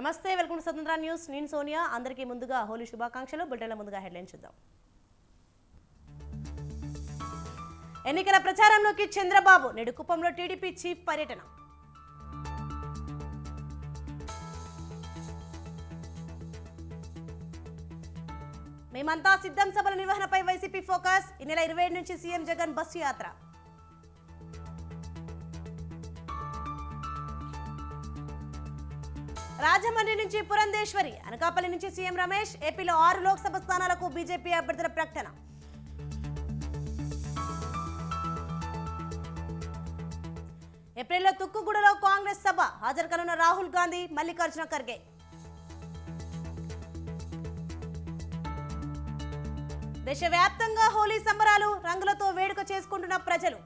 నమస్తే, welcome to స్వతంత్ర news. నేను సోనియా. అందరికీ ముందుగా హోలీ శుభాకాంక్షలు. బులెటిన్ల ముందుగా హెడ్లైన్ చూద్దాం. ఎన్నికల ప్రచారంలోకి చంద్రబాబు. నేడు కుప్పంలో టీడీపీ చీఫ్ పర్యటన. మేమంతా సిద్ధం సభల నిర్వహణపై వైసీపీ ఫోకస్. ఈ నెల 27 నుంచి సీఎం జగన్ బస్సు యాత్ర. రాజమండ్రి నుంచి పురంధేశ్వరి, అనకాపల్లి నుంచి సీఎం రమేష్. ఏపీలో 6 లోక్సభ స్థానాలకు బీజేపీ అభ్యర్థుల ప్రకటన. ఏప్రిల్లో తుక్కుగూడలో కాంగ్రెస్ సభ. హాజరు కానున్న రాహుల్ గాంధీ, మల్లికార్జున ఖర్గే. దేశవ్యాప్తంగా హోలీ సంబరాలు. రంగులతో వేడుక చేసుకుంటున్న ప్రజలు.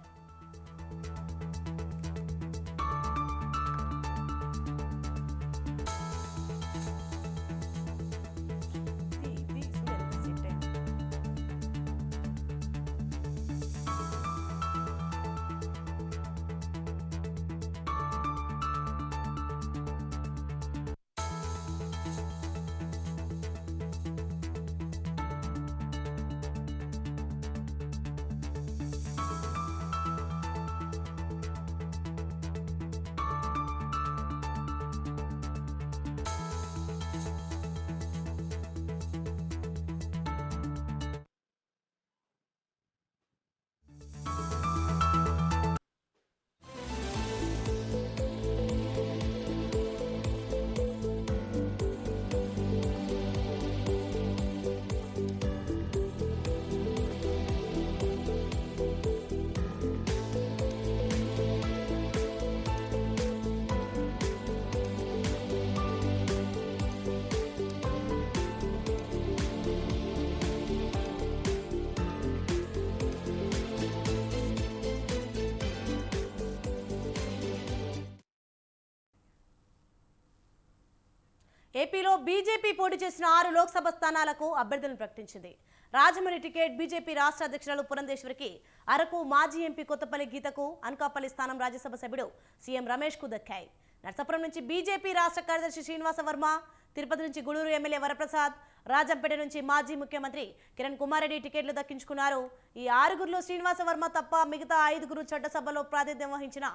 ఏపీలో బీజేపీ పోటీ చేసిన 6 లోక్సభ స్థానాలకు అభ్యర్థులను ప్రకటించింది. రాజమండ్రి టికెట్ బీజేపీ రాష్ట్ర అధ్యక్షురాలు పురంధేశ్వరికి, అరకు మాజీ ఎంపీ కొత్తపల్లి గీతకు, అనకాపల్లి స్థానం రాజ్యసభ సభ్యుడు సీఎం రమేష్ కు దక్కాయి. నర్సాపురం నుంచి బీజేపీ రాష్ట్ర కార్యదర్శి శ్రీనివాస వర్మ, తిరుపతి నుంచి గూడూరు ఎమ్మెల్యే వరప్రసాద్, రాజంపేట నుంచి మాజీ ముఖ్యమంత్రి కిరణ్ కుమార్ రెడ్డి టికెట్లు దక్కించుకున్నారు. ఈ 6గురిలో శ్రీనివాస వర్మ తప్ప మిగతా 5గురు చట్టసభలో ప్రాతినిధ్యం వహించిన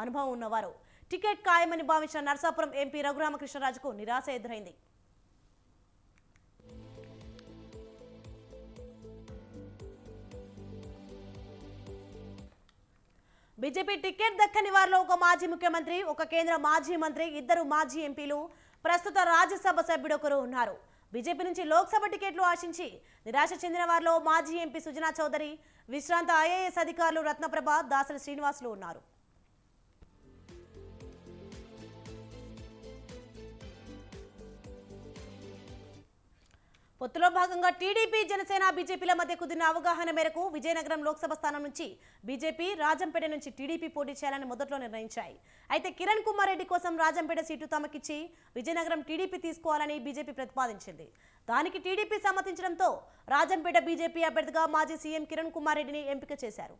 అనుభవం ఉన్నవారు. టికెట్ ఖాయమని భావించిన నర్సాపురం ఎంపీ రఘురామకృష్ణరాజుకు నిరాశ ఎదురైంది. బీజేపీ టికెట్ దక్కని వారిలో ఒక మాజీ ముఖ్యమంత్రి, ఒక కేంద్ర మాజీ మంత్రి, 2 మాజీ ఎంపీలు, ప్రస్తుత రాజ్యసభ సభ్యుడు ఒకరు ఉన్నారు. బీజేపీ నుంచి లోక్సభ టికెట్లు ఆశించి నిరాశ చెందిన వారిలో మాజీ ఎంపీ సుజనా చౌదరి, విశ్రాంత ఐఏఎస్ అధికారులు రత్నప్రభ, దాసరి శ్రీనివాసులు ఉన్నారు. పొత్తులో భాగంగా టీడీపీ, జనసేన, బీజేపీల మధ్య కుదిరిన అవగాహన మేరకు విజయనగరం లోక్సభ స్థానం నుంచి బీజేపీ, రాజంపేట నుంచి టీడీపీ పోటీ చేయాలని మొదట్లో నిర్ణయించాయి. అయితే కిరణ్ కుమార్ రెడ్డి కోసం రాజంపేట సీటు తమకిచ్చి విజయనగరం టీడీపీ తీసుకోవాలని బీజేపీ ప్రతిపాదించింది. దానికి టీడీపీ సమ్మతించడంతో రాజంపేట బీజేపీ అభ్యర్థిగా మాజీ సీఎం కిరణ్ కుమార్ రెడ్డిని ఎంపిక చేశారు.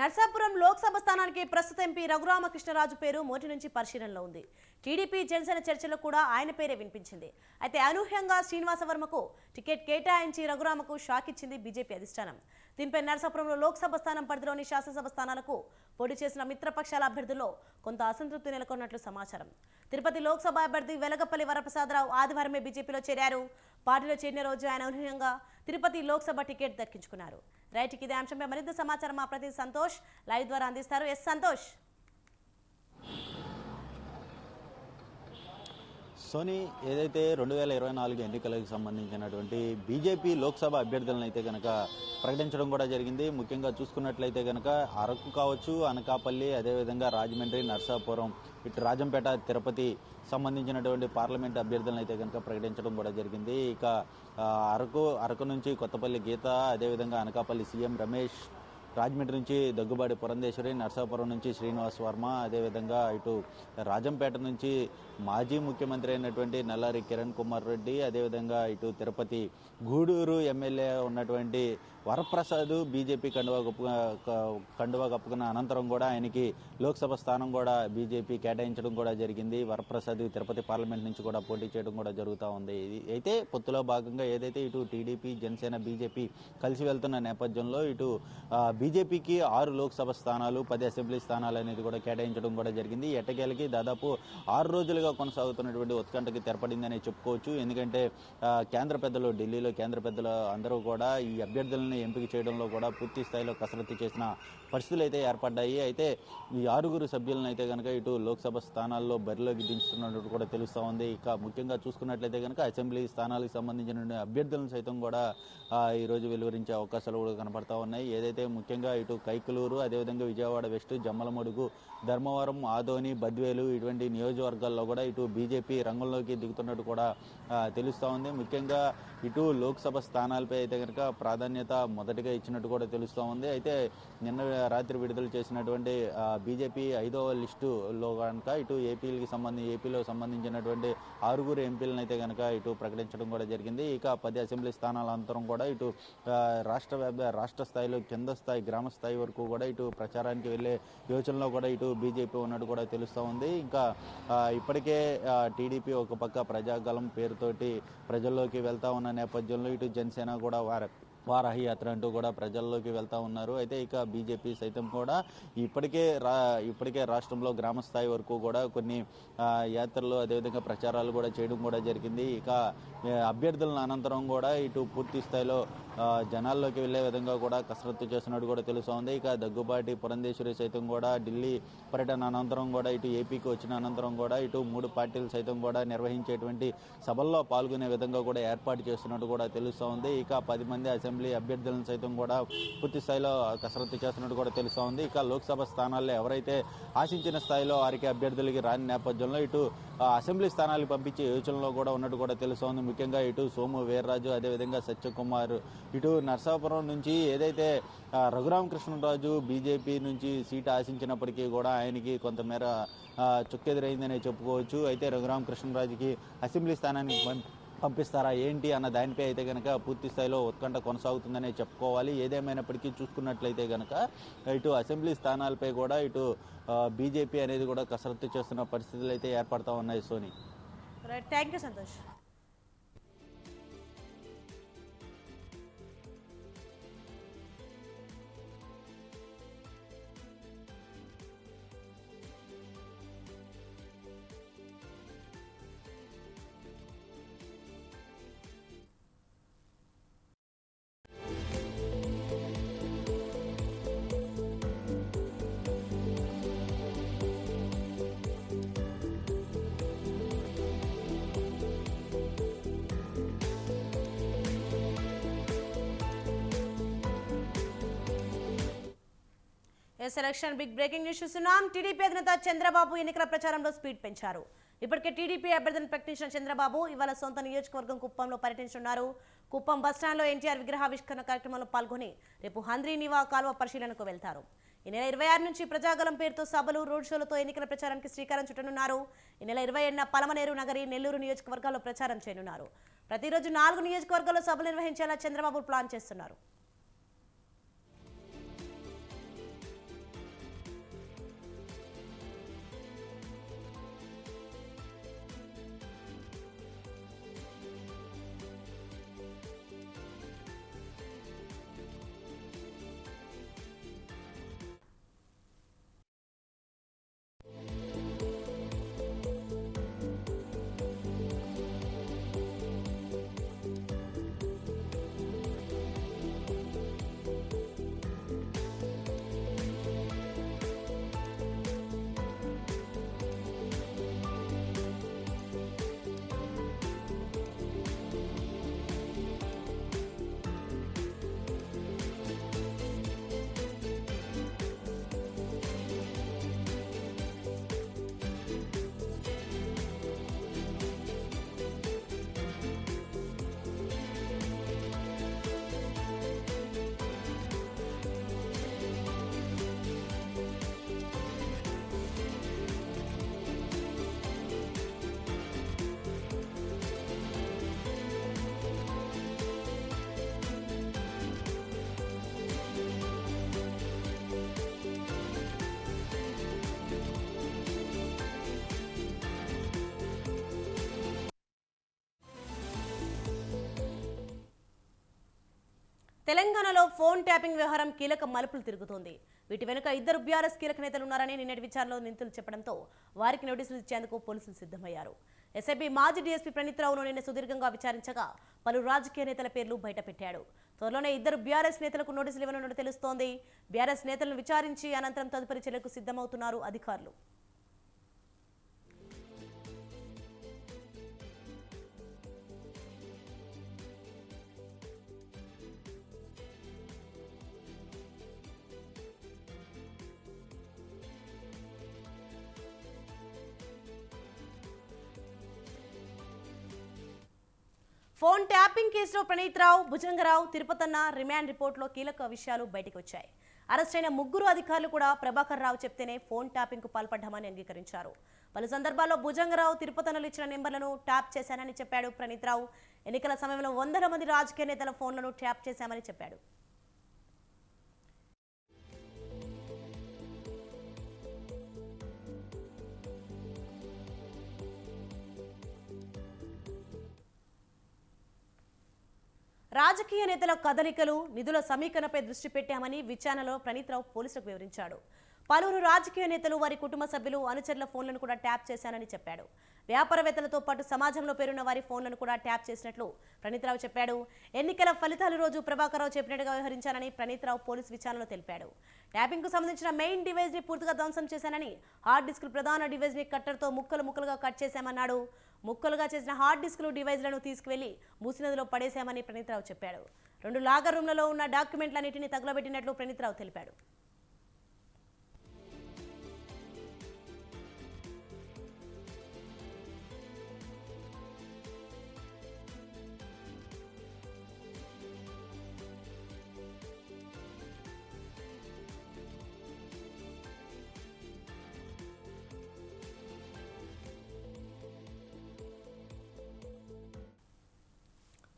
నర్సాపురం లోక్సభ స్థానానికి ప్రస్తుత ఎంపీ రఘురామకృష్ణరాజు పేరు మొదటి నుంచి పరిశీలనలో ఉంది. టీడీపీ, జనసేన చర్చలో కూడా ఆయన పేరే వినిపించింది. అయితే అనూహ్యంగా శ్రీనివాస వర్మకు టికెట్ కేటాయించి రఘురామకు షాక్ ఇచ్చింది బీజేపీ అధిష్టానం. దీనిపై నర్సాపురంలో లోక్సభ స్థానం పరిధిలోని శాసనసభ స్థానాలకు పోటీ చేసిన మిత్రపక్షాల అభ్యర్థుల్లో కొంత అసంతృప్తి నెలకొన్నట్లు సమాచారం. తిరుపతి లోక్సభ అభ్యర్థి వెలగపల్లి వరప్రసాదరావు ఆదివారమే బీజేపీలో చేరారు. పార్టీలో చేరిన రోజు ఆయన అనూహ్యంగా తిరుపతి లోక్సభ టికెట్ దక్కించుకున్నారు. రైట్, ఇదే అంశంపై మరింత సమాచారం మా ప్రతినిధి సంతోష్ లైవ్ ద్వారా అందిస్తారు. ఎస్ సంతోష్. సోని, ఏదైతే 2024 ఎన్నికలకు సంబంధించినటువంటి బీజేపీ లోక్సభ అభ్యర్థులను అయితే కనుక ప్రకటించడం కూడా జరిగింది. ముఖ్యంగా చూసుకున్నట్లయితే కనుక అరకు కావచ్చు, అనకాపల్లి, అదేవిధంగా రాజమండ్రి, నర్సాపురం, ఇటు రాజంపేట, తిరుపతి సంబంధించినటువంటి పార్లమెంట్ అభ్యర్థులను అయితే కనుక ప్రకటించడం కూడా జరిగింది. ఇక అరకు నుంచి కొత్తపల్లి గీత, అదేవిధంగా అనకాపల్లి సీఎం రమేష్, రాజమండ్రి నుంచి దగ్గుబాటి పురంధేశ్వరి, నర్సాపురం నుంచి శ్రీనివాస్ వర్మ, అదేవిధంగా ఇటు రాజంపేట నుంచి మాజీ ముఖ్యమంత్రి అయినటువంటి నల్లారి కిరణ్ కుమార్ రెడ్డి, అదేవిధంగా ఇటు తిరుపతి గూడూరు ఎమ్మెల్యే ఉన్నటువంటి వరప్రసాద్ బీజేపీ కండువా కప్పుకున్న అనంతరం కూడా ఆయనకి లోక్సభ స్థానం కూడా బీజేపీ కేటాయించడం కూడా జరిగింది. వరప్రసాద్ తిరుపతి పార్లమెంట్ నుంచి కూడా పోటీ చేయడం కూడా జరుగుతూ ఉంది. అయితే పొత్తులో భాగంగా ఏదైతే ఇటు టీడీపీ, జనసేన, బీజేపీ కలిసి వెళ్తున్న నేపథ్యంలో ఇటు బీజేపీకి 6 లోక్సభ స్థానాలు, 10 అసెంబ్లీ స్థానాలు అనేది కూడా కేటాయించడం కూడా జరిగింది. ఎట్టకేలకి దాదాపు 6 రోజులుగా కొనసాగుతున్నటువంటి ఉత్కంఠకి తెరపడిందని చెప్పుకోవచ్చు. ఎందుకంటే కేంద్ర పెద్దలు, ఢిల్లీలో కేంద్ర పెద్దలు అందరూ కూడా ఈ అభ్యర్థులను ఎంపిక చేయడంలో కూడా పూర్తి స్థాయిలో కసరత్తు చేసిన పరిస్థితులు అయితే ఏర్పడ్డాయి. అయితే ఈ 6 సభ్యులను అయితే కనుక ఇటు లోక్సభ స్థానాల్లో బరిలోకి దించుతున్నట్టు కూడా తెలుస్తూ ఉంది. ఇక ముఖ్యంగా చూసుకున్నట్లయితే కనుక అసెంబ్లీ స్థానాలకు సంబంధించిన అభ్యర్థులను సైతం కూడా ఈరోజు వెలువరించే అవకాశాలు కూడా కనపడతా ఉన్నాయి. ఏదైతే ముఖ్యంగా ఇటు కైకలూరు, అదేవిధంగా విజయవాడ వెస్ట్, జమ్మలమడుగు, ధర్మవరం, ఆదోని, బద్వేలు ఇటువంటి నియోజకవర్గాల్లో కూడా ఇటు బీజేపీ రంగంలోకి దిగుతున్నట్టు కూడా తెలుస్తూ ఉంది. ముఖ్యంగా ఇటు లోక్సభ స్థానాలపై అయితే కనుక ప్రాధాన్యత మొదటిగా ఇచ్చినట్టు కూడా తెలుస్తూ ఉంది. అయితే నిన్న రాత్రి విడుదల చేసినటువంటి బీజేపీ 5వ లిస్టులో కనుక ఇటు ఏపీలో సంబంధించినటువంటి 6 ఎంపీలను అయితే కనుక ఇటు ప్రకటించడం కూడా జరిగింది. ఇక 10 అసెంబ్లీ స్థానాల అంతరం కూడా ఇటు రాష్ట్ర స్థాయిలో కింద స్థాయి, గ్రామ స్థాయి వరకు కూడా ఇటు ప్రచారానికి వెళ్లే యోచనలో కూడా ఇటు బీజేపీ ఉన్నట్టు కూడా తెలుస్తూ ఉంది. ఇంకా ఇప్పటికే టీడీపీ ఒక పక్క ప్రజాగలం పేరుతోటి ప్రజల్లోకి వెళ్తా ఉన్న నేపథ్యంలో ఇటు జనసేన కూడా వారాహి యాత్ర అంటూ కూడా ప్రజల్లోకి వెళ్తా ఉన్నారు. అయితే ఇక బీజేపీ సైతం కూడా ఇప్పటికే రాష్ట్రంలో గ్రామ స్థాయి వరకు కూడా కొన్ని యాత్రలు, అదేవిధంగా ప్రచారాలు కూడా చేయడం కూడా జరిగింది. ఇక అభ్యర్థుల అనంతరం కూడా ఇటు పూర్తి స్థాయిలో జనాల్లోకి వెళ్లే విధంగా కూడా కసరత్తు చేస్తున్నట్టు కూడా తెలుస్తూ ఉంది. ఇక దగ్గుబాటి పురంధేశ్వరి సైతం కూడా ఢిల్లీ పర్యటన అనంతరం కూడా ఇటు ఏపీకి వచ్చిన అనంతరం కూడా ఇటు 3 పార్టీలు సైతం కూడా నిర్వహించేటువంటి సభల్లో పాల్గొనే విధంగా కూడా ఏర్పాటు చేస్తున్నట్టు కూడా తెలుస్తూ ఉంది. ఇక 10 మంది అసెంబ్లీ అభ్యర్థులను సైతం కూడా పూర్తి స్థాయిలో కసరత్తు చేస్తున్నట్టు కూడా తెలుస్తూ ఉంది. ఇక లోక్సభ స్థానాల్లో ఎవరైతే ఆశించిన స్థాయిలో వారికి అభ్యర్థులకి రాని నేపథ్యంలో ఇటు అసెంబ్లీ స్థానాలకు పంపించే యోచనలో కూడా ఉన్నట్టు కూడా తెలుస్తూ ఉంది. ముఖ్యంగా ఇటు సోము వీర్రాజు, అదేవిధంగా సత్యకుమార్, ఇటు నర్సాపురం నుంచి ఏదైతే రఘురామకృష్ణరాజు బీజేపీ నుంచి సీటు ఆశించినప్పటికీ కూడా ఆయనకి కొంతమేర చుక్కెదురైందనే చెప్పుకోవచ్చు. అయితే రఘురామకృష్ణరాజుకి అసెంబ్లీ స్థానానికి పంపిస్తారా ఏంటి అన్న దానిపై అయితే కనుక పూర్తి స్థాయిలో ఉత్కంఠ కొనసాగుతుందనే చెప్పుకోవాలి. ఏదేమైనప్పటికీ చూసుకున్నట్లయితే కనుక ఇటు అసెంబ్లీ స్థానాలపై కూడా ఇటు బీజేపీ అనేది కూడా కసరత్తు చేస్తున్న పరిస్థితులు అయితే ఏర్పడతా ఉన్నాయి. సోని, thank you Santosh. Election big breaking news చూస్తున్నాం. టీడీపీ అధినేత చంద్రబాబు ఎన్నికల ప్రచారంలో స్పీడ్ పెంచారు. ఇప్పటికే టీడీపీ అభ్యర్థిని ప్రకటించిన చంద్రబాబు ఇవాళ సొంత నియోజకవర్గం కుప్పంలో పర్యటించనున్నారు. కుప్పం బస్టాండ్లో ఎన్టీఆర్ విగ్రహావిష్కరణ కార్యక్రమంలో పాల్గొని రేపు హంద్రీనివా కాలువ పరిశీలనకు వెళ్తారు. ఈ నెల 26 నుంచి ప్రజాగలం పేరుతో సభలు, రోడ్ షోలతో ఎన్నికల ప్రచారానికి శ్రీకారం చుట్టనున్నారు. ఈ నెల 27న పలమనేరు, నగరి, నెల్లూరు నియోజకవర్గాల్లో ప్రచారం చేయనున్నారు. ప్రతిరోజు 4 నియోజకవర్గాల్లో సభలు నిర్వహించేలా చంద్రబాబు ప్లాన్ చేస్తున్నారు. తెలంగాణలో ఫోన్ ట్యాపింగ్ వ్యవహారం కీలక మలుపులు తిరుగుతోంది. వీటి వెనుక ఇద్దరు బీఆర్ఎస్ కీలక నేతలు ఉన్నారని నిన్నటి విచారణలో నిందితులు చెప్పడంతో వారికి నోటీసులు ఇచ్చేందుకు పోలీసులు సిద్ధమయ్యారు. ఎస్ఐబీ మాజీ డీఎస్పీ ప్రణీత్ రావును నిన్న సుదీర్ఘంగా విచారించగా పలు రాజకీయ నేతల పేర్లు బయటపెట్టాడు. త్వరలోనే ఇద్దరు బీఆర్ఎస్ నేతలకు నోటీసులు ఇవ్వనున్నట్టు తెలుస్తోంది. బీఆర్ఎస్ నేతలను విచారించి అనంతరం తదుపరి చర్యలకు సిద్ధమవుతున్నారు అధికారులు. ఫోన్ ట్యాపింగ్ కేసులో ప్రణీత్ రావు, భుజంగరావు, తిరుపతన్న రిమాండ్ రిపోర్టులో కీలక విషయాలు బయటకు వచ్చాయి. అరెస్ట్ అయిన ముగ్గురు అధికారులు కూడా ప్రభాకర్ రావు చెప్తేనే ఫోన్ ట్యాపింగ్ కు పాల్పడ్డామని అంగీకరించారు. పలు సందర్భాల్లో భుజంగరావు, తిరుపతన్నలు ఇచ్చిన నెంబర్లను ట్యాప్ చేశానని చెప్పాడు ప్రణీత్ రావు. ఎన్నికల సమయంలో వందల మంది రాజకీయ నేతల ఫోన్లను ట్యాప్ చేశామని చెప్పాడు. రాజకీయ నేతల కదలికలు, నిధుల సమీకరణపై దృష్టి పెట్టామని విచారణలో ప్రణీత్ రావు పోలీసులకు వివరించాడు. పలువురు రాజకీయ నేతలు, వారి కుటుంబ సభ్యులు, అనుచరుల ఫోన్లను కూడా ట్యాప్ చేశానని చెప్పాడు. వ్యాపారవేత్తలతో పాటు సమాజంలో పేరున్న వారి ఫోన్లను కూడా ట్యాప్ చేసినట్లు ప్రణీత్ రావు చెప్పాడు. ఎన్నికల ఫలితాల రోజు ప్రభాకర్ రావు చెప్పినట్టుగా వ్యవహరించానని ప్రణీత్ రావు పోలీసు విచారణలో తెలిపాడు. ట్యాపింగ్ కు సంబంధించిన మెయిన్ డివైస్ ని పూర్తిగా ధ్వంసం చేశానని, హార్డ్ డిస్క్ ప్రధాన డివైస్ ని కట్టర్తో ముక్కలుగా కట్ చేశామన్నాడు. ముక్కలుగా చేసిన హార్డ్ డిస్కులు, డివైజ్లను తీసుకువెళ్లి మూసినదిలో పడేశామని ప్రణీత్ రావు చెప్పాడు. 2 లాగర్ రూమ్లలో ఉన్న డాక్యుమెంట్లన్నింటినీ తగులబెట్టినట్లు ప్రణీత్ రావు తెలిపాడు.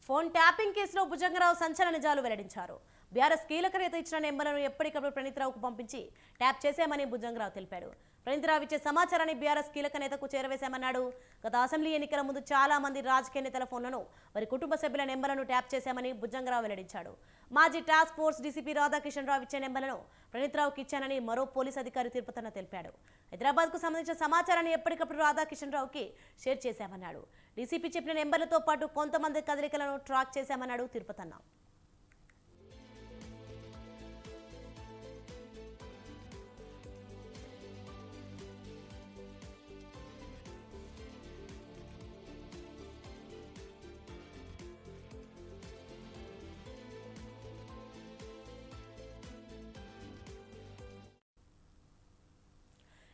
ఫోన్ ట్యాపింగ్ కేసులో భుజంగరావు సంచలన నిజాలు వెల్లడించారు. బీఆర్ఎస్ కీలక నేత ఇచ్చిన నెంబర్లను ఎప్పటికప్పుడు ప్రణీత్ రావుకు పంపించి ట్యాప్ చేశామని భుజంగరావు తెలిపాడు. ప్రణీత్ రావు ఇచ్చే సమాచారాన్ని బీఆర్ఎస్ కీలక నేతకు చేరవేశామన్నాడు. గత అసెంబ్లీ ఎన్నికల ముందు చాలా మంది రాజకీయ నేతల ఫోన్లను, వారి కుటుంబ సభ్యుల నెంబర్లను ట్యాప్ చేశామని భుజంగరావు వెల్లడించాడు. మాజీ టాస్క్ ఫోర్స్ డీసీపీ రాధాకిషన్ రావు ఇచ్చే నెంబర్లను ప్రణీత్ రావుకి ఇచ్చానని మరో పోలీస్ అధికారి తిరుపతన్న తెలిపాడు. హైదరాబాద్కు సంబంధించిన సమాచారాన్ని ఎప్పటికప్పుడు రాధాకిషన్ రావుకి షేర్ చేశామన్నాడు. డీసీపీ చెప్పిన నెంబర్లతో పాటు కొంతమంది కదలికలను ట్రాక్ చేశామన్నాడు తిరుపతన్న.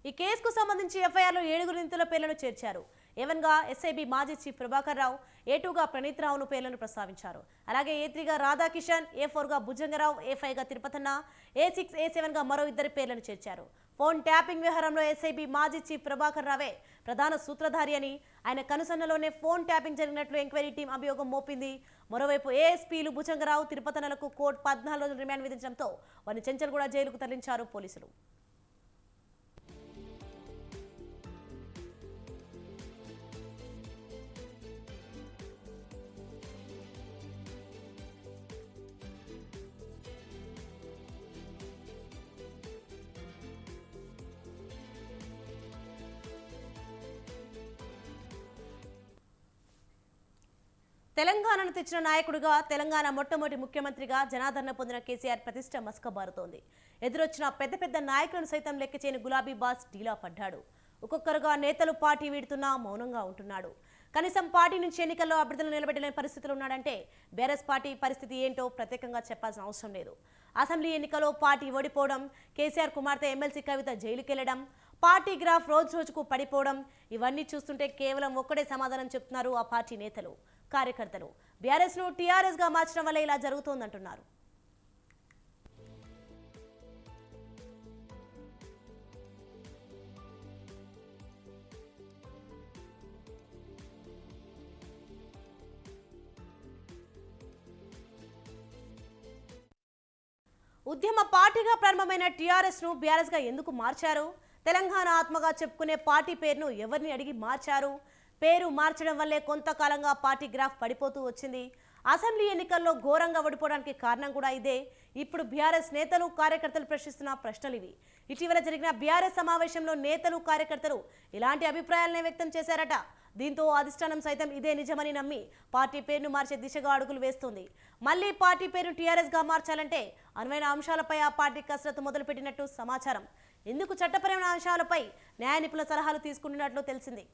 ఈ కేసుకు సంబంధించి ఎఫ్ఐఆర్లో 7 నిందితుల పేర్లను చేర్చారు. ఏవన్గా ఎస్ఐబీ మాజీ చీఫ్ ప్రభాకర్ రావు, ఏ2గా ప్రణీత్ రావును పేర్లను ప్రస్తావించారు. అలాగే ఏ3గా రాధాకిషన్, ఏ4గా భుజంగరావు, ఏ5గా తిరుపతన్న, ఏ6, ఏ7గా మరో 2 పేర్లను చేర్చారు. ఫోన్ ట్యాపింగ్ వ్యవహారంలో ఎస్ఐబీ మాజీ చీఫ్ ప్రభాకర్ రావే ప్రధాన సూత్రధారి అని, ఆయన కనుసన్నలోనే ఫోన్ ట్యాపింగ్ జరిగినట్లు ఎంక్వైరీ టీం అభియోగం మోపింది. మరోవైపు ఏఎస్పీలు భుజంగరావు, తిరుపతన్నలకు కోర్టు 14 రోజులు రిమాండ్ విధించడంతో వారిని చెంచల్గూడ జైలుకు తరలించారు పోలీసులు. తెలంగాణను తెచ్చిన నాయకుడిగా, తెలంగాణ మొట్టమొదటి ముఖ్యమంత్రిగా జనాదరణ పొందిన కేసీఆర్ ప్రతిష్ట మసకబారుతోంది. ఎదురొచ్చిన పెద్ద నాయకులను సైతం లెక్క చేయని గులాబీ బాస్ ఢీలా పడ్డాడు. ఒక్కొక్కరుగా నేతలు పార్టీ వీడుతున్నా మౌనంగా ఉంటున్నాడు. కనీసం పార్టీ నుంచి ఎన్నికల్లో అభ్యర్థులు నిలబెట్టలేని పరిస్థితులు ఉన్నాడంటే బీఆర్ఎస్ పార్టీ పరిస్థితి ఏంటో ప్రత్యేకంగా చెప్పాల్సిన అవసరం లేదు. అసెంబ్లీ ఎన్నికల్లో పార్టీ ఓడిపోవడం, కేసీఆర్ కుమార్తె ఎమ్మెల్సీ కవిత జైలుకెళ్లడం, పార్టీ గ్రాఫ్ రోజుకు పడిపోవడం, ఇవన్నీ చూస్తుంటే కేవలం ఒక్కడే సమాధానం చెప్తున్నారు ఆ పార్టీ నేతలు, కార్యకర్తలు. బీఆర్ఎస్ను టీఆర్ఎస్గా మార్చడం వల్ల ఇలా జరుగుతోందంటున్నారు. ఉద్యమ పార్టీగా ప్రారంభమైన టీఆర్ఎస్ ను బీఆర్ఎస్ గా ఎందుకు మార్చారు? తెలంగాణ ఆత్మగా చెప్పుకునే పార్టీ పేరును ఎవరిని అడిగి మార్చారు? పేరు మార్చడం వల్లే కొంతకాలంగా పార్టీ గ్రాఫ్ పడిపోతూ వచ్చింది. అసెంబ్లీ ఎన్నికల్లో ఘోరంగా ఓడిపోవడానికి కారణం కూడా ఇదే. ఇప్పుడు బీఆర్ఎస్ నేతలు కార్యకర్తలు ప్రశ్నిస్తున్న ప్రశ్నలు ఇవి. ఇటీవల జరిగిన బీఆర్ఎస్ సమావేశంలో నేతలు కార్యకర్తలు ఇలాంటి అభిప్రాయాలనే వ్యక్తం చేశారట. దీంతో అధిష్టానం సైతం ఇదే నిజమని నమ్మి పార్టీ పేరును మార్చే దిశగా అడుగులు వేస్తుంది. మళ్ళీ పార్టీ పేరును టీఆర్ఎస్గా మార్చాలంటే అనువైన అంశాలపై ఆ పార్టీ కసరత్తు మొదలుపెట్టినట్టు సమాచారం. ఇందుకు చట్టపరమైన అంశాలపై న్యాయ నిపుణుల సలహాలు తీసుకుంటున్నట్లు తెలిసింది.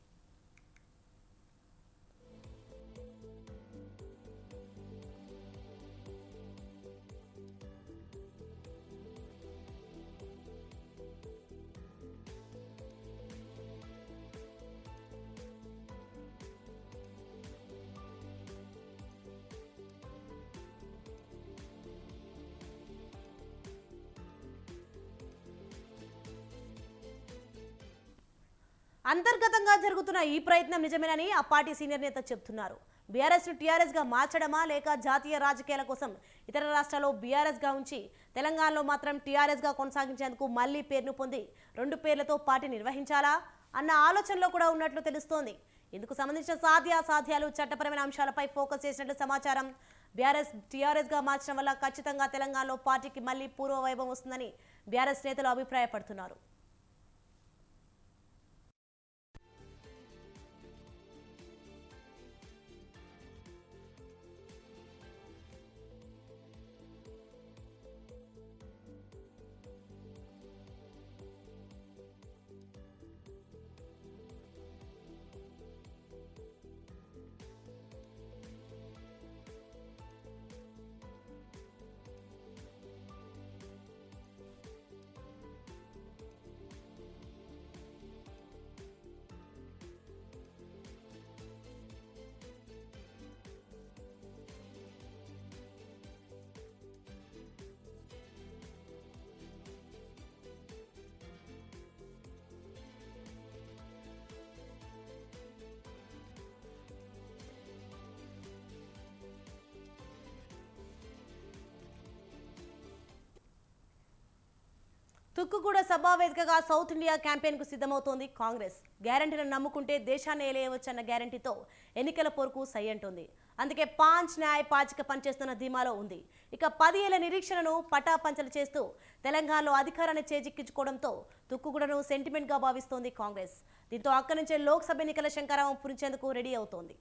అంతర్గతంగా జరుగుతున్న ఈ ప్రయత్నం నిజమేనని ఆ పార్టీ సీనియర్ నేత చెబుతున్నారు. బీఆర్ఎస్ను టీఆర్ఎస్గా మార్చడమా లేక జాతీయ రాజకీయాల కోసం ఇతర రాష్ట్రాల్లో బీఆర్ఎస్గా ఉంచి తెలంగాణలో మాత్రం టీఆర్ఎస్గా కొనసాగించేందుకు మళ్లీ పేరును పొంది 2 పేర్లతో పార్టీ నిర్వహించాలా అన్న ఆలోచనలో కూడా ఉన్నట్లు తెలుస్తోంది. ఇందుకు సంబంధించిన సాధ్యాసాధ్యాలు చట్టపరమైన అంశాలపై ఫోకస్ చేసినట్లు సమాచారం. బీఆర్ఎస్ టీఆర్ఎస్గా మార్చడం వల్ల ఖచ్చితంగా తెలంగాణలో పార్టీకి మళ్లీ పూర్వ వైభవం వస్తుందని బీఆర్ఎస్ నేతలు అభిప్రాయపడుతున్నారు. తుక్కుగూడ సభా వేదికగా సౌత్ ఇండియా క్యాంపెయిన్కు సిద్ధమవుతోంది కాంగ్రెస్. గ్యారంటీలను నమ్ముకుంటే దేశాన్ని ఏలేయవచ్చన్న గ్యారంటీతో ఎన్నికల పోరుకు సై అంటోంది. అందుకే పాంచ్ న్యాయ్ పాచిక పనిచేస్తున్న ధీమాలో ఉంది. ఇక 10 ఏళ్ల నిరీక్షణను పటాపంచలు చేస్తూ తెలంగాణలో అధికారాన్ని చేజిక్కించుకోవడంతో తుక్కుగూడను సెంటిమెంట్గా భావిస్తోంది కాంగ్రెస్. దీంతో అక్కడి నుంచే లోక్సభ ఎన్నికల శంకరావం పూరించేందుకు రెడీ అవుతోంది.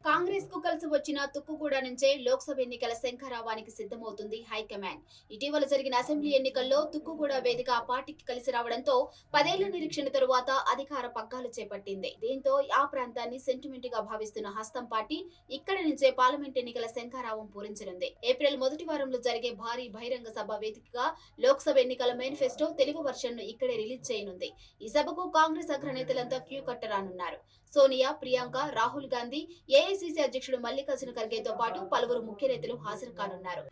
కాంగ్రెస్ కు కలిసి వచ్చిన తుక్కుగూడ నుంచే లోక్సభ ఎన్నికల శంఖారావానికి సిద్ధమవుతుంది హైకమాండ్. ఇటీవల జరిగిన అసెంబ్లీ ఎన్నికల్లో తుక్కుగూడ వేదిక ఆ పార్టీకి కలిసి రావడంతో 10 ఏళ్ల నిరీక్షణ తరువాత అధికార పగ్గాలు చేపట్టింది. దీంతో ఆ ప్రాంతాన్ని సెంటిమెంట్ గా భావిస్తున్న హస్తం పార్టీ ఇక్కడి నుంచే పార్లమెంట్ ఎన్నికల శంఖారావం పూరించనుంది. ఏప్రిల్ మొదటి వారంలో జరిగే భారీ బహిరంగ సభ వేదికగా లోక్సభ ఎన్నికల మేనిఫెస్టో తెలుగు వర్షన్ ను ఇక్కడే రిలీజ్ చేయనుంది. ఈ సభకు కాంగ్రెస్ అగ్రనేతలంతా క్యూ కట్టరానున్నారు. సోనియా, ప్రియాంక, రాహుల్ గాంధీ, ఏఐసీసీ అధ్యక్షుడు మల్లికార్జున ఖర్గేతో పాటు పలువురు ముఖ్య నేతలు హాజరు కానున్నారు.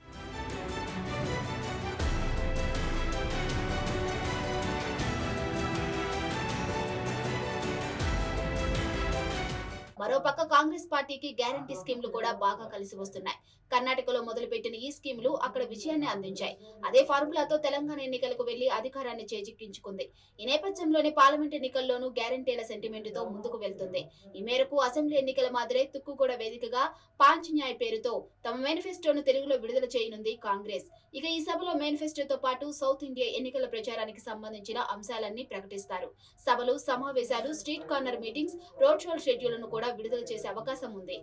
మరోపక్క కాంగ్రెస్ పార్టీకి గ్యారంటీ స్కీమ్లు కూడా బాగా కలిసి వస్తున్నాయి. కర్ణాటకలో మొదలుపెట్టిన ఈ స్కీములు అక్కడ విజయాన్ని అందించాయి. అదే ఫార్ములాతో తెలంగాణ ఎన్నికలకు వెళ్లి అధికారాన్ని చేజిక్కించుకుంది. ఈ నేపథ్యంలోనే పార్లమెంట్ ఎన్నికల్లోనూ గ్యారంటీల సెంటిమెంట్ తో ముందుకు వెళ్తుంది. ఈ మేరకు అసెంబ్లీ ఎన్నికల మాదిరే తుక్కుగూడ వేదికగా పాంచ్ న్యాయ్ పేరుతో తమ మేనిఫెస్టోను తెలుగులో విడుదల చేయనుంది కాంగ్రెస్. ఇక ఈ సభలో మేనిఫెస్టోతో పాటు సౌత్ ఇండియా ఎన్నికల ప్రచారానికి సంబంధించిన అంశాలన్నీ ప్రకటిస్తారు. సభలు, సమావేశాలు, street corner meetings, road show షెడ్యూల్ను కూడా విడుదల చేసే అవకాశం ఉంది.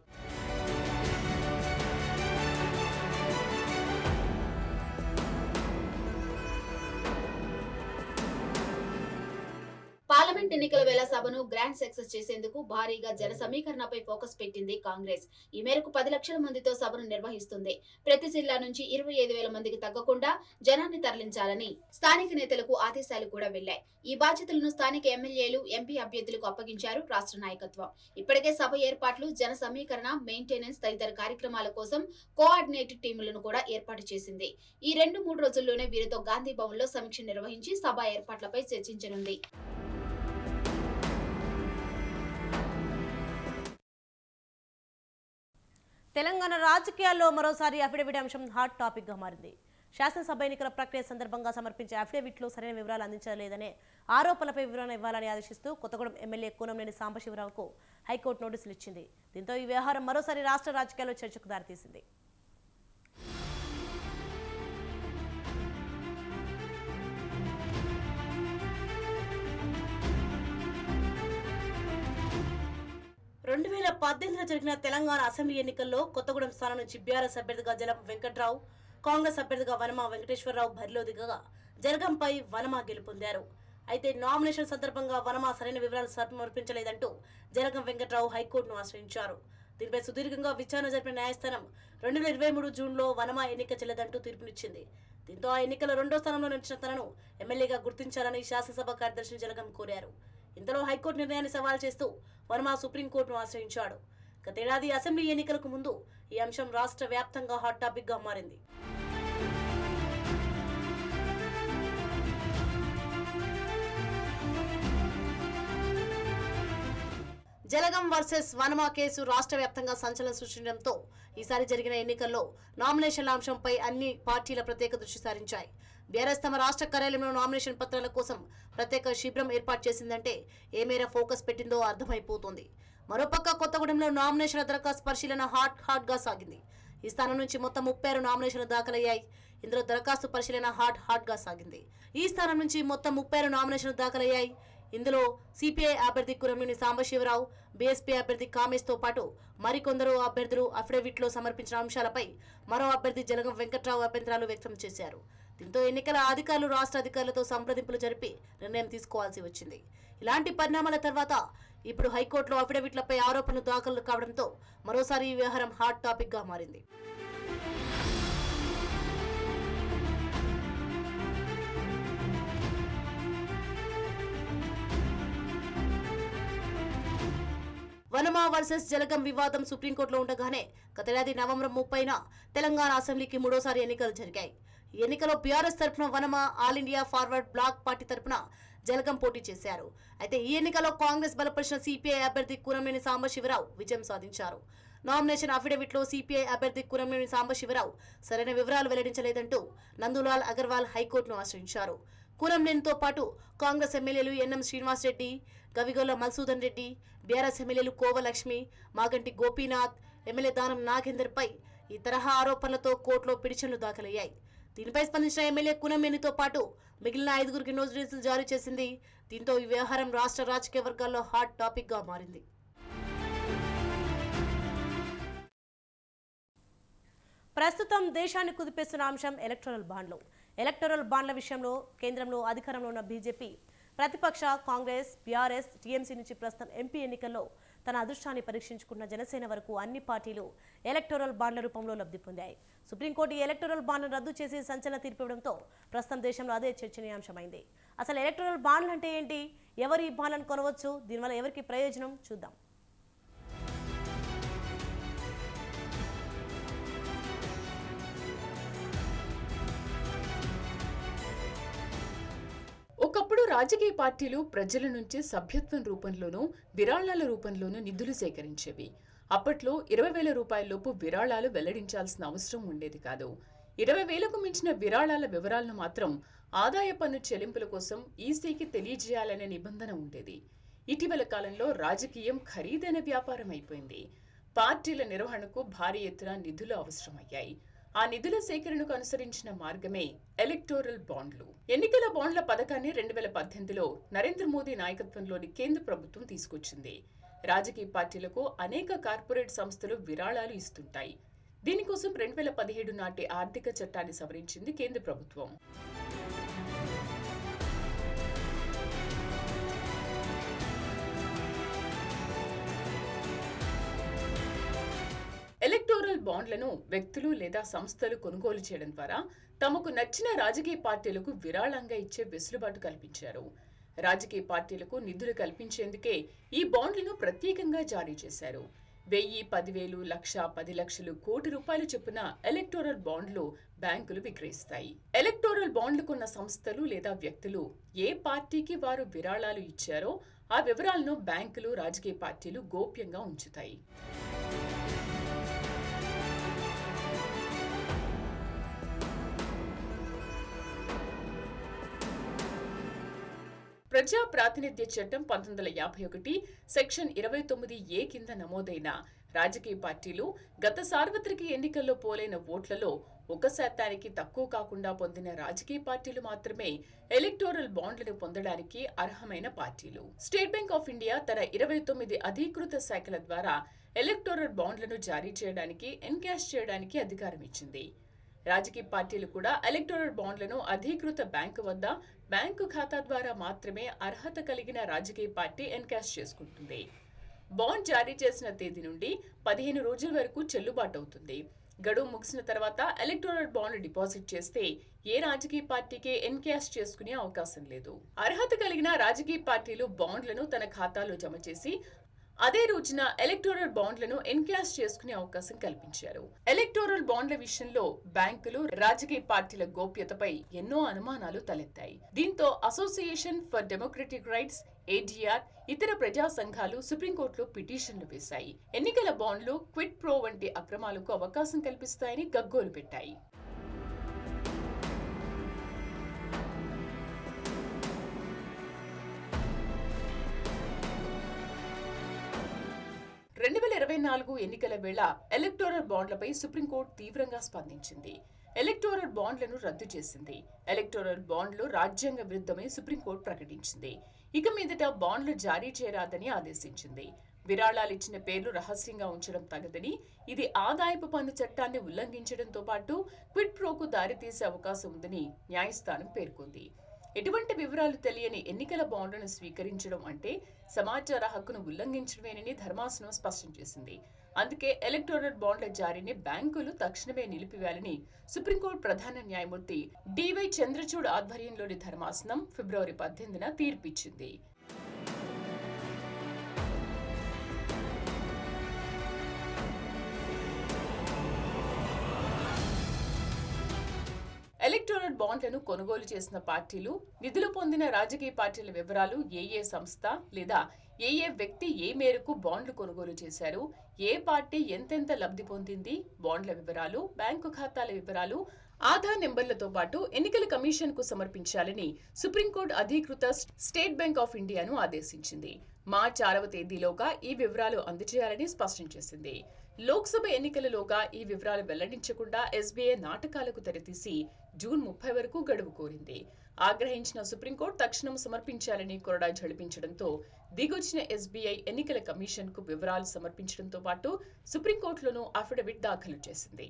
పార్లమెంట్ ఎన్నికల వేళ సభను గ్రాండ్ సక్సెస్ చేసేందుకు భారీగా జన సమీకరణపై ఫోకస్ పెట్టింది కాంగ్రెస్. ఈ మేరకు 10 లక్షల మందితో సభను నిర్వహిస్తుంది. ప్రతి జిల్లా నుంచి 25,000 మందికి తగ్గకుండా జనాన్ని తరలించాలని స్థానిక నేతలకు ఆదేశాలు కూడా వెళ్లాయి. ఈ బాధ్యతలను స్థానిక ఎమ్మెల్యేలు, ఎంపీ అభ్యర్థులకు అప్పగించారు రాష్ట్ర నాయకత్వం. ఇప్పటికే సభ ఏర్పాట్లు, జన సమీకరణ, మెయింటెనెన్స్ తదితర కార్యక్రమాల కోసం కోఆర్డినేటెడ్ టీములను కూడా ఏర్పాటు చేసింది. ఈ 2-3 రోజుల్లోనే వీరితో గాంధీ భవన్ లో సమీక్ష నిర్వహించి సభ ఏర్పాట్లపై చర్చించనుంది. తెలంగాణ రాజకీయాల్లో మరోసారి అఫిడవిట్ అంశం హాట్ టాపిక్ గా మారింది. శాసనసభ ఎన్నికల ప్రక్రియ సందర్భంగా సమర్పించే అఫిడవిట్లో సరైన వివరాలు అందించలేదనే ఆరోపణలపై వివరణ ఇవ్వాలని ఆదేశిస్తూ కొత్తగూడెం ఎమ్మెల్యే కూనంనేని సాంబశివరావుకు హైకోర్టు నోటీసులు ఇచ్చింది. దీంతో ఈ వ్యవహారం మరోసారి రాష్ట్ర రాజకీయాల్లో చర్చకు దారితీసింది. రెండు 2018లో జరిగిన తెలంగాణ అసెంబ్లీ ఎన్నికల్లో కొత్తగూడెం స్థానం నుంచి బీఆర్ఎస్ అభ్యర్థిగా జలం వెంకట్రావు, కాంగ్రెస్ అభ్యర్థిగా వనమా వెంకటేశ్వరరావు బరిలో దిగగా జలగంపై వనమా గెలుపొందారు. అయితే నామినేషన్ సందర్భంగా వనమా సరైన వివరాలు సమర్పించలేదంటూ జలగం వెంకట్రావు హైకోర్టును ఆశ్రయించారు. దీనిపై సుదీర్ఘంగా విచారణ జరిపిన న్యాయస్థానం 2023 జూన్లో వనమా ఎన్నిక చెల్లదంటూ తీర్పునిచ్చింది. దీంతో ఆ ఎన్నికల్లో 2వ స్థానంలో నిలిచిన తనను ఎమ్మెల్యేగా గుర్తించాలని శాసనసభ కార్యదర్శి జలగం కోరారు. ఇంతలో హైకోర్టు నిర్ణయాన్ని సవాల్ చేస్తూ వర్మ సుప్రీంకోర్టును ఆశ్రయించాడు. గతేడాది అసెంబ్లీ ఎన్నికలకు ముందు ఈ అంశం రాష్ట్ర వ్యాప్తంగా హాట్ టాపిక్ గా మారింది. జలగం వర్సెస్ వనమా కేసు రాష్ట్ర వ్యాప్తంగా సంచలనం సృష్టించడంతో ఈసారి జరిగిన ఎన్నికల్లో నామినేషన్ల అంశంపై అన్ని పార్టీల ప్రత్యేక దృష్టి సారించాయి. బీఆర్ఎస్ తమ రాష్ట్ర కార్యాలయంలో నామినేషన్ పత్రాల కోసం ప్రత్యేక శిబిరం ఏర్పాటు చేసిందంటే ఏ మేర ఫోకస్ పెట్టిందో అర్థమైపోతోంది. మరోపక్క కొత్తగూడెంలో నామినేషన్ల దరఖాస్తు పరిశీలన హాట్ గా సాగింది. ఈ స్థానం నుంచి మొత్తం 36 నామినేషన్లు దాఖలయ్యాయి. ఇందులో దరఖాస్తు పరిశీలన హాట్ గా సాగింది. ఈ స్థానం నుంచి మొత్తం 36 నామినేషన్లు దాఖలయ్యాయి. ఇందులో సిపిఐ అభ్యర్థి కూనంనేని సాంబశివరావు, బీఎస్పీ అభ్యర్థి కామేష్ తో పాటు మరికొందరు అభ్యర్థులు అఫిడవిట్లో సమర్పించిన అంశాలపై మరో అభ్యర్థి జలగం వెంకట్రావు అభ్యంతరాలు వ్యక్తం చేశారు. దీంతో ఎన్నికల అధికారులు రాష్ట్ర అధికారులతో సంప్రదింపులు జరిపి నిర్ణయం తీసుకోవాల్సి వచ్చింది. ఇలాంటి పరిణామాల తర్వాత ఇప్పుడు హైకోర్టులో అఫిడవిట్లపై ఆరోపణలు దాఖలు కావడంతో మరోసారి ఈ వ్యవహారం హాట్ టాపిక్ గా మారింది. వనమా వర్సెస్ జలగం వివాదం సుప్రీంకోర్టులో ఉండగానే గతేడాది నవంబర్ 30న తెలంగాణ అసెంబ్లీకి 3వసారి ఎన్నికలు జరిగాయి. ఈ ఎన్నికలో బీఆర్ఎస్ తరఫున Vanama, All India Forward Bloc party తరఫున జలగం పోటీ చేశారు. అయితే ఈ ఎన్నికలో కాంగ్రెస్ బలపరిచిన సిపిఐ అభ్యర్థి కూనంనేని సాంబశివరావు విజయం సాధించారు. నామినేషన్ అఫిడవిట్లో సిపిఐ అభ్యర్థి కూనంనేని సాంబశివరావు సరైన వివరాలు వెల్లడించలేదంటూ నందులాల్ అగర్వాల్ హైకోర్టును ఆశ్రయించారు. కూనంనేనితో పాటు కాంగ్రెస్ ఎమ్మెల్యేలు ఎన్ఎం శ్రీనివాస్ రెడ్డి, గవిగొల్ల మల్సూదన్ రెడ్డి, బీఆర్ఎస్ ఎమ్మెల్యేలు కోవలక్ష్మి, మాగంటి గోపీనాథ్, ఎమ్మెల్యే దానం నాగేందర్ పై ఈ తరహా ఆరోపణలతో కోర్టులో పిటిషన్లు దాఖలయ్యాయి. దీనిపై స్పందించిన ఎమ్మెల్యే కూనంనేనితో పాటు మిగిలిన 5గురికి నోటీసులు జారీ చేసింది. దీంతో ఈ వ్యవహారం రాష్ట్ర రాజకీయ వర్గాల్లో హాట్ టాపిక్ గా మారింది. ప్రస్తుతం దేశాన్ని కుదిపేస్తున్న అంశం ఎలక్టోరల్ బాండ్లు. ఎలక్టోరల్ బాండ్ల విషయంలో కేంద్రంలో అధికారంలో ఉన్న బీజేపీ, ప్రతిపక్ష కాంగ్రెస్, బీఆర్ఎస్, టీఎంసీ నుంచి ప్రస్తుతం ఎంపీ ఎన్నికల్లో తన అదృష్టాన్ని పరీక్షించుకున్న జనసేన వరకు అన్ని పార్టీలు ఎలక్టోరల్ బాండ్ల రూపంలో లబ్ధి పొందాయి. సుప్రీంకోర్టు ఎలక్టోరల్ బాండ్లను రద్దు చేసి సంచలన తీర్పు ఇవ్వడంతో ప్రస్తుతం దేశంలో అదే చర్చనీయాంశమైంది. అసలు ఎలక్టోరల్ బాండ్లు అంటే ఏంటి, ఎవరు ఈ బాండ్లను కొనవచ్చు, దీనివల్ల ఎవరికి ప్రయోజనం చూద్దాం. ఒకప్పుడు రాజకీయ పార్టీలు ప్రజల నుంచి సభ్యత్వం రూపంలోనూ విరాళాల రూపంలోనూ నిధులు సేకరించేవి. అప్పట్లో 20,000 రూపాయలలోపు విరాళాలు వెల్లడించాల్సిన అవసరం ఉండేది కాదు. 20,000కు మించిన విరాళాల వివరాలను మాత్రం ఆదాయ పన్ను చెల్లింపుల కోసం ఈసీకి తెలియజేయాలనే నిబంధన ఉండేది. ఇటీవల కాలంలో రాజకీయం ఖరీదైన వ్యాపారం అయిపోయింది. పార్టీల నిర్వహణకు భారీ ఎత్తున నిధులు అవసరమయ్యాయి. ఆ నిధుల సేకరణకు అనుసరించిన మార్గమే ఎలక్టోరల్ బాండ్లు. ఎన్నికల బాండ్ల పథకాన్ని 2018లో నరేంద్ర మోదీ నాయకత్వంలోని కేంద్ర ప్రభుత్వం తీసుకొచ్చింది. రాజకీయ పార్టీలకు అనేక కార్పొరేట్ సంస్థలు విరాళాలు ఇస్తుంటాయి. దీనికోసం 2017 నాటి ఆర్థిక చట్టాన్ని సవరించింది కేంద్ర ప్రభుత్వం. ఎలక్టోరల్ బాండ్లను వ్యక్తులు లేదా సంస్థలు కొనుగోలు చేయడం ద్వారా తమకు నచ్చిన రాజకీయ పార్టీలకు విరాళంగా ఇచ్చే వెసులుబాటు కల్పించారు. రాజకీయ పార్టీలకు నిధులు కల్పించేందుకే ఈ బాండ్లను ప్రత్యేకంగా జారీ చేశారు. 1000, 10,000, 1,00,000, 10 లక్షలు, కోటి రూపాయలు చొప్పున ఎలక్టోరల్ బాండ్లు బ్యాంకులు విక్రయిస్తాయి. ఎలక్టోరల్ బాండ్లు కొన్న సంస్థలు లేదా వ్యక్తులు ఏ పార్టీకి వారు విరాళాలు ఇచ్చారో ఆ వివరాలను బ్యాంకులు, రాజకీయ పార్టీలు గోప్యంగా ఉంచుతాయి. ప్రజా ప్రాతినిధ్య చట్టం 1951 సెక్షన్ 29A కింద నమోదైన రాజకీయ పార్టీలు గత సార్వత్రిక ఎన్నికల్లో పోలైన ఓట్లలో 1% తక్కువ కాకుండా పొందిన రాజకీయ పార్టీలు మాత్రమే ఎలక్టోరల్ బాండ్లను పొందడానికి అర్హమైన పార్టీలు. స్టేట్ బ్యాంక్ ఆఫ్ ఇండియా తన 29 అధీకృత శాఖల ద్వారా ఎలక్టోరల్ బాండ్లను జారీ చేయడానికి, ఎన్కాష్ చేయడానికి అధికారం ఇచ్చింది. రాజకీయ పార్టీలు కూడా ఎలక్టోరల్ బాండ్లను అధీకృత బ్యాంకు వద్ద బ్యాంకు ఖాతా ద్వారా మాత్రమే అర్హత కలిగిన రాజకీయ పార్టీ ఎన్కాష్ చేసుకుంటుంది. బాండ్ జారీ చేసిన తేదీ నుండి 15 రోజుల వరకు చెల్లుబాటు అవుతుంది. గడువు ముగిసిన తర్వాత ఎలక్టోరల్ బాండ్ డిపాజిట్ చేస్తే ఏ రాజకీయ పార్టీకి ఎన్కాష్ చేసుకునే అవకాశం లేదు. అర్హత కలిగిన రాజకీయ పార్టీలు బాండ్లను తన ఖాతాలో జమ చేసి అదే రోజున ఎలక్టోరల్ బాండ్లను ఎన్కాష్ చేసుకునే అవకాశం కల్పించారు. ఎలక్టోరల్ బాండ్ల విషయంలో బ్యాంకులు, రాజకీయ పార్టీల గోప్యతపై ఎన్నో అనుమానాలు తలెత్తాయి. దీంతో association for democratic rights, ADR, ఇతర ప్రజా సంఘాలు సుప్రీంకోర్టులో పిటిషన్లు వేశాయి. ఎన్నికల బాండ్లు క్విడ్ ప్రో వంటి అక్రమాలకు అవకాశం కల్పిస్తాయని గగ్గోలు పెట్టాయి. ఎన్నికల వేళ ఎలక్టోరల్ బాండ్లపై సుప్రీంకోర్టు తీవ్రంగా స్పందించింది. ఎలక్టోరల్ బాండ్లను రద్దు చేసింది. ఎలక్టోరల్ బాండ్లు రాజ్యాంగ విరుద్ధమని సుప్రీంకోర్టు ప్రకటించింది. ఇక మీదట బాండ్లు జారీ చేయరాదని ఆదేశించింది. విరాళాలు ఇచ్చిన పేర్లు రహస్యంగా ఉంచడం తగదని, ఇది ఆదాయపు పన్ను చట్టాన్ని ఉల్లంఘించడంతో పాటు క్విడ్ ప్రోకు దారితీసే అవకాశం ఉందని న్యాయస్థానం పేర్కొంది. ఎటువంటి వివరాలు తెలియని ఎన్నికల బాండ్లను స్వీకరించడం అంటే సమాచార హక్కును ఉల్లంఘించడమేనని ధర్మాసనం స్పష్టం చేసింది. అందుకే ఎలక్టోరల్ బాండ్ల జారీని బ్యాంకులు తక్షణమే నిలిపివేయాలని సుప్రీంకోర్టు ప్రధాన న్యాయమూర్తి DY చంద్రచూడ్ ఆధ్వర్యంలోని ధర్మాసనం ఫిబ్రవరి 18న తీర్పిచ్చింది. ఎలక్టోరల్ బాండ్లను కొనుగోలు చేసిన పార్టీలు, నిధులు పొందిన రాజకీయ పార్టీల వివరాలు, ఏ సంస్థ లేదా ఏ వ్యక్తి ఏ మేరకు బాండ్లు కొనుగోలు చేశారు, ఏ పార్టీ ఎంతెంత లబ్ధి పొందింది, బాండ్ల వివరాలు, బ్యాంకు ఖాతాల వివరాలు, ఆధార్ నెంబర్లతో పాటు ఎన్నికల కమిషన్ కు సమర్పించాలని సుప్రీంకోర్టు అధీకృత స్టేట్ బ్యాంక్ ఆఫ్ ఇండియాను ఆదేశించింది. మార్చి 6వ తేదీలోగా ఈ వివరాలు అందజేయాలని స్పష్టం చేసింది. లోక్సభ ఎన్నికలలోగా ఈ వివరాలు వెల్లడించకుండా SBI నాటకాలకు తెరతీసి జూన్ 30 వరకు గడువు కోరింది. ఆగ్రహించిన సుప్రీంకోర్టు తక్షణం సమర్పించాలని కొరడా ఝళిపించడంతో దిగొచ్చిన SBI ఎన్నికల కమిషన్ కు వివరాలు సమర్పించడంతో పాటు సుప్రీంకోర్టులోనూ అఫిడవిట్ దాఖలు చేసింది.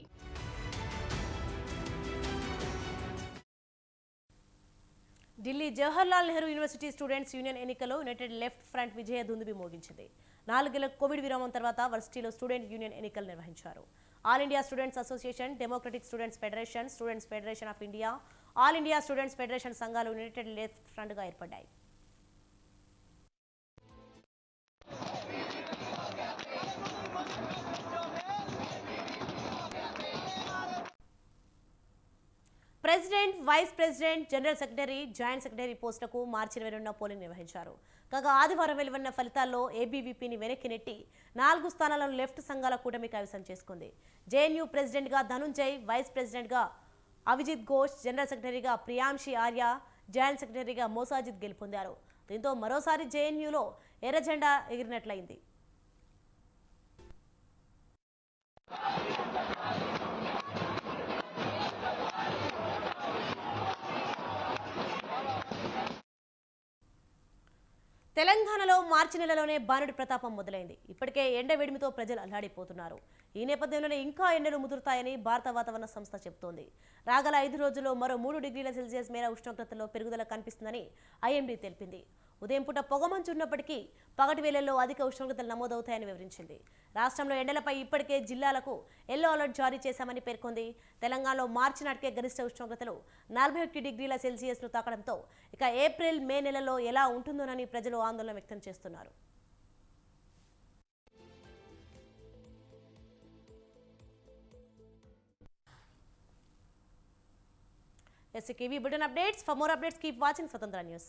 Delhi Jawaharlal Nehru university students union ఎన్నికల్లో యునైటెడ్ లెఫ్ట్ ఫ్రంట్ విజయ దుందుబి మోగించింది. 4 ఏళ్ల కోవిడ్ విరామం తర్వాత వర్సిటీలో స్టూడెంట్ యూనియన్ ఎన్నికలు నిర్వహించారు. All India students association, democratic students federation, students federation of India, all India students federation సంఘాలు యునైటెడ్ లెఫ్ట్ ఫ్రంట్గా ఏర్పడ్డాయి. President, vice president, general secretary, joint secretary పోస్టులకు మార్చి 22న పోలింగ్ నిర్వహించారు. కాగా ఆదివారం వెలువడిన ఫలితాల్లో ABVPని వెనక్కి నెట్టి 4 స్థానాలను లెఫ్ట్ సంఘాల కూటమి కైవసం చేసుకుంది. JNU ప్రెసిడెంట్గా ధనుంజయ్, వైస్ ప్రెసిడెంట్గా అవిజిత్ ఘోష్, జనరల్ సెక్రటరీగా ప్రియాంశి ఆర్య, జాయింట్ సెక్రటరీగా మోసాజిద్ గెలుపొందారు. దీంతో మరోసారి JNUలో ఎర్ర జెండా ఎగిరినట్లయింది. తెలంగాణలో మార్చి నెలలోనే బాణుడి ప్రతాపం మొదలైంది. ఇప్పటికే ఎండ వేడిమితో ప్రజలు అల్లాడిపోతున్నారు. ఈ నేపథ్యంలోనే ఇంకా ఎండలు ముదురుతాయని భారత వాతావరణ సంస్థ చెబుతోంది. రాగల 5 రోజుల్లో మరో 3 డిగ్రీల సెల్సియస్ మేర ఉష్ణోగ్రతల్లో పెరుగుదల కనిపిస్తుందని IMD తెలిపింది. ఉదయం పూట పొగమంచు ఉన్నప్పటికీ పగటి వేళల్లో అధిక ఉష్ణోగ్రతలు నమోదవుతాయని వివరించింది. రాష్ట్రంలో ఎండలపై ఇప్పటికే జిల్లాలకు ఎల్లో అలర్ట్ జారీ చేశామని పేర్కొంది. తెలంగాణలో మార్చి నాటికే గరిష్ట ఉష్ణోగ్రతలు 41 డిగ్రీల సెల్సియస్ను తాకడంతో ఇక ఏప్రిల్, మే నెలలో ఎలా ఉంటుందోనని ప్రజలు ఆందోళన వ్యక్తం చేస్తున్నారు. Yes, KV Bulletin updates. For more updates, keep watching Swatandhra News.